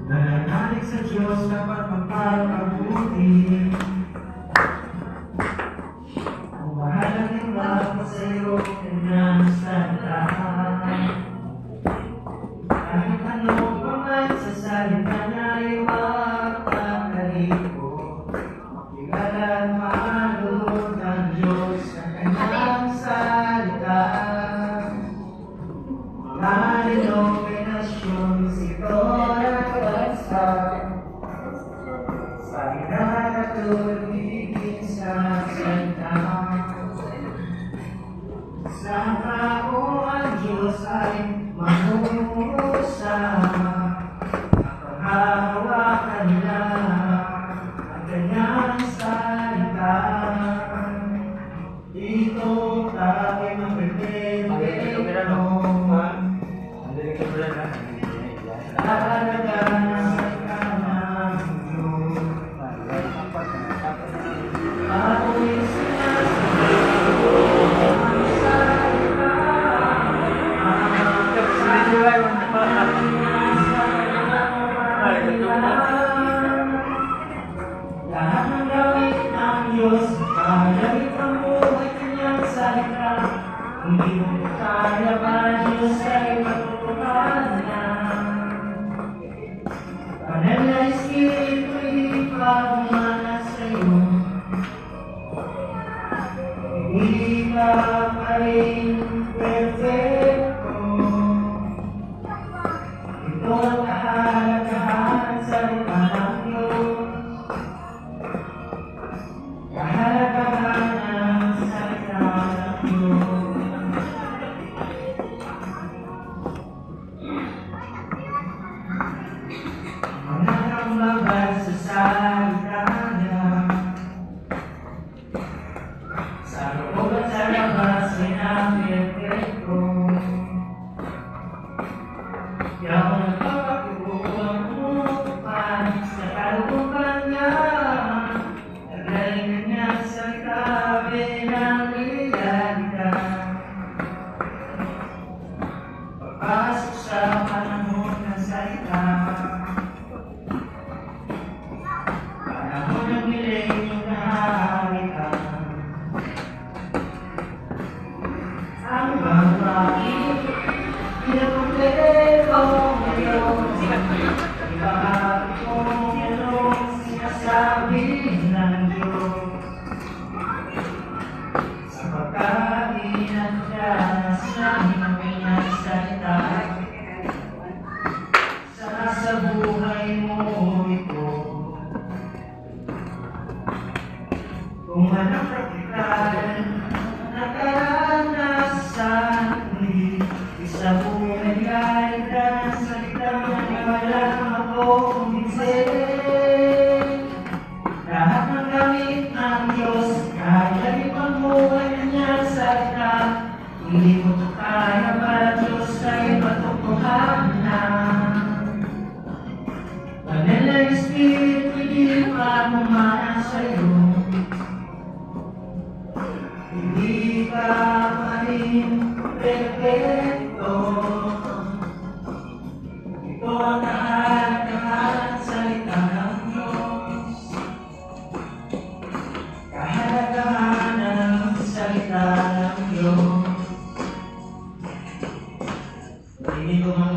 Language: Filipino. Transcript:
Nananalig sa Diyos dapat magpapakabuti. Ang bahalang iba ko sa iyo kanyang salita. Kahit ano pa man sa salita na iwagpapaligo, makilala at mahalod ng Diyos sa kanyang salita. Mga denominasyon, sektor at bansa, sa ikakatuligin sa salita. Sa tao ang Diyos ay manunusama, ang paghahawakan nila ang kanyang salita. Dito tayo magpipili talaga sa kanang Diyos. Ako'y sinasabi ang salita. Lahat ng gawin ng Diyos, kaya ipamuhay kanyang salita. Hindi mo kaya ba Diyos ay matutukan na? Banal na Espiritu, hindi pa bumana sa'yo. Hindi ka pa rin perfecto. Ito ang kahalagahan sa salita ng Diyos. Kahalagahan ng salita ng Diyos. Maglaban sa salita niya, sa loob at sa labas ay napipirko. Di ako nagpapatulang umupan sa kalooban niya. Nagaling niya sa salita bilang realidad. Pagpasok sa panahon ng salita, ang babae pinakumpleto ngayon. Ibahagi ko yung sinasabi ng Diyos sa pagkain at danas ng pinagsalita. Sa buhay mo ito, kung anong praktikal nakaranasan, isa buhay kahit ang salita na wala ako kumbinsin. Lahat ng gamit ng Diyos, kaya ipamuhay niya salita. Hindi mo ito kaya para Diyos ay matutuhanan. Banal na Espiritu, hindi pa bumana sa'yo. Hindi ka pa rin perfecto. Ito ang kahalagahan sa salita ng Diyos. Kahalagahan ng salita ng Diyos. Hindi ko mang